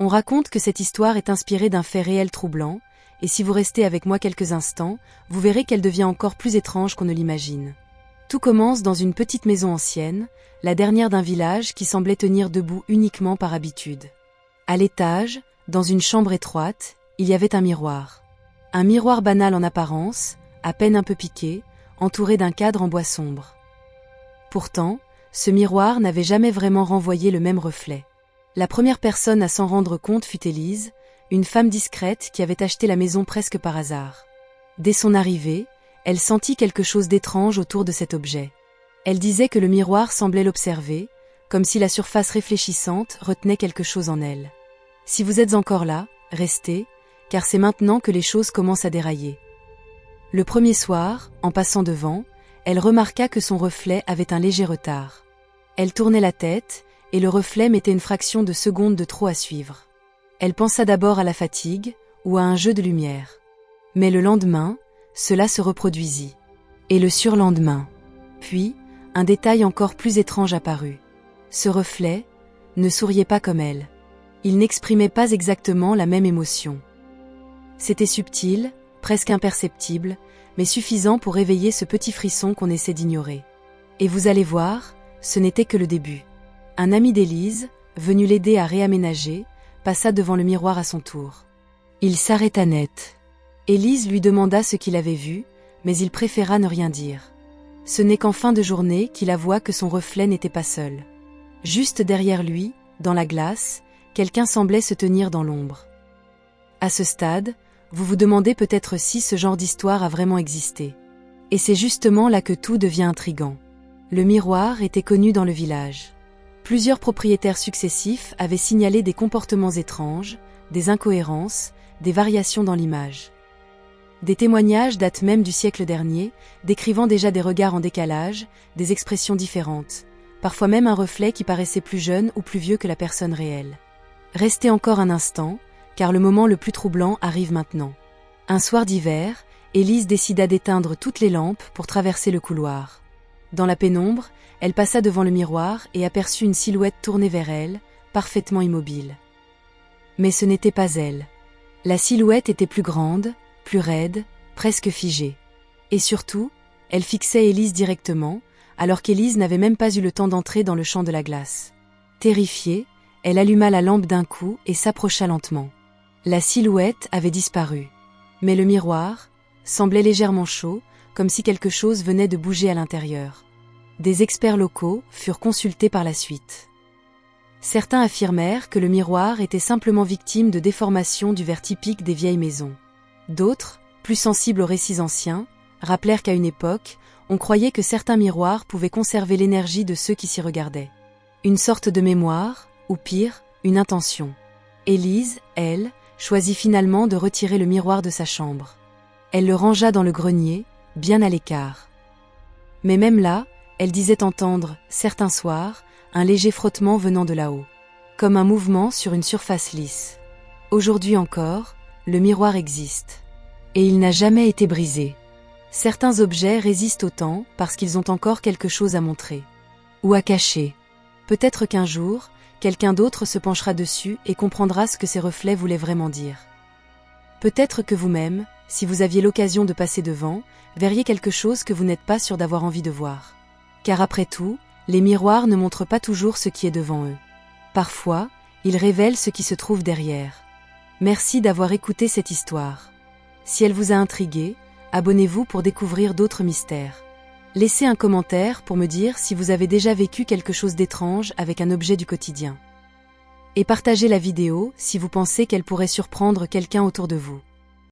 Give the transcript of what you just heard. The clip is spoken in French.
On raconte que cette histoire est inspirée d'un fait réel troublant, et si vous restez avec moi quelques instants, vous verrez qu'elle devient encore plus étrange qu'on ne l'imagine. Tout commence dans une petite maison ancienne, la dernière d'un village qui semblait tenir debout uniquement par habitude. À l'étage, dans une chambre étroite, il y avait un miroir. Un miroir banal en apparence, à peine un peu piqué, entouré d'un cadre en bois sombre. Pourtant, ce miroir n'avait jamais vraiment renvoyé le même reflet. La première personne à s'en rendre compte fut Élise, une femme discrète qui avait acheté la maison presque par hasard. Dès son arrivée, elle sentit quelque chose d'étrange autour de cet objet. Elle disait que le miroir semblait l'observer, comme si la surface réfléchissante retenait quelque chose en elle. Si vous êtes encore là, restez, car c'est maintenant que les choses commencent à dérailler. Le premier soir, en passant devant, elle remarqua que son reflet avait un léger retard. Elle tournait la tête, et le reflet mettait une fraction de seconde de trop à suivre. Elle pensa d'abord à la fatigue, ou à un jeu de lumière. Mais le lendemain, cela se reproduisit. Et le surlendemain. Puis, un détail encore plus étrange apparut. Ce reflet ne souriait pas comme elle. Il n'exprimait pas exactement la même émotion. C'était subtil, presque imperceptible, mais suffisant pour réveiller ce petit frisson qu'on essaie d'ignorer. Et vous allez voir, ce n'était que le début. Un ami d'Élise, venu l'aider à réaménager, passa devant le miroir à son tour. Il s'arrêta net. Élise lui demanda ce qu'il avait vu, mais il préféra ne rien dire. Ce n'est qu'en fin de journée qu'il avoua que son reflet n'était pas seul. Juste derrière lui, dans la glace, quelqu'un semblait se tenir dans l'ombre. À ce stade, vous vous demandez peut-être si ce genre d'histoire a vraiment existé. Et c'est justement là que tout devient intrigant. Le miroir était connu dans le village. Plusieurs propriétaires successifs avaient signalé des comportements étranges, des incohérences, des variations dans l'image. Des témoignages datent même du siècle dernier, décrivant déjà des regards en décalage, des expressions différentes, parfois même un reflet qui paraissait plus jeune ou plus vieux que la personne réelle. Restez encore un instant, car le moment le plus troublant arrive maintenant. Un soir d'hiver, Élise décida d'éteindre toutes les lampes pour traverser le couloir. Dans la pénombre, elle passa devant le miroir et aperçut une silhouette tournée vers elle, parfaitement immobile. Mais ce n'était pas elle. La silhouette était plus grande, plus raide, presque figée. Et surtout, elle fixait Élise directement, alors qu'Élise n'avait même pas eu le temps d'entrer dans le champ de la glace. Terrifiée, elle alluma la lampe d'un coup et s'approcha lentement. La silhouette avait disparu. Mais le miroir semblait légèrement chaud, comme si quelque chose venait de bouger à l'intérieur. Des experts locaux furent consultés par la suite. Certains affirmèrent que le miroir était simplement victime de déformations du verre typique des vieilles maisons. D'autres, plus sensibles aux récits anciens, rappelèrent qu'à une époque, on croyait que certains miroirs pouvaient conserver l'énergie de ceux qui s'y regardaient. Une sorte de mémoire, ou pire, une intention. Élise, elle, choisit finalement de retirer le miroir de sa chambre. Elle le rangea dans le grenier, bien à l'écart. Mais même là, elle disait entendre, certains soirs, un léger frottement venant de là-haut, comme un mouvement sur une surface lisse. Aujourd'hui encore, le miroir existe. Et il n'a jamais été brisé. Certains objets résistent au temps parce qu'ils ont encore quelque chose à montrer. Ou à cacher. Peut-être qu'un jour, quelqu'un d'autre se penchera dessus et comprendra ce que ces reflets voulaient vraiment dire. Peut-être que vous-même, si vous aviez l'occasion de passer devant, verriez quelque chose que vous n'êtes pas sûr d'avoir envie de voir. Car après tout, les miroirs ne montrent pas toujours ce qui est devant eux. Parfois, ils révèlent ce qui se trouve derrière. Merci d'avoir écouté cette histoire. Si elle vous a intrigué, abonnez-vous pour découvrir d'autres mystères. Laissez un commentaire pour me dire si vous avez déjà vécu quelque chose d'étrange avec un objet du quotidien. Et partagez la vidéo si vous pensez qu'elle pourrait surprendre quelqu'un autour de vous.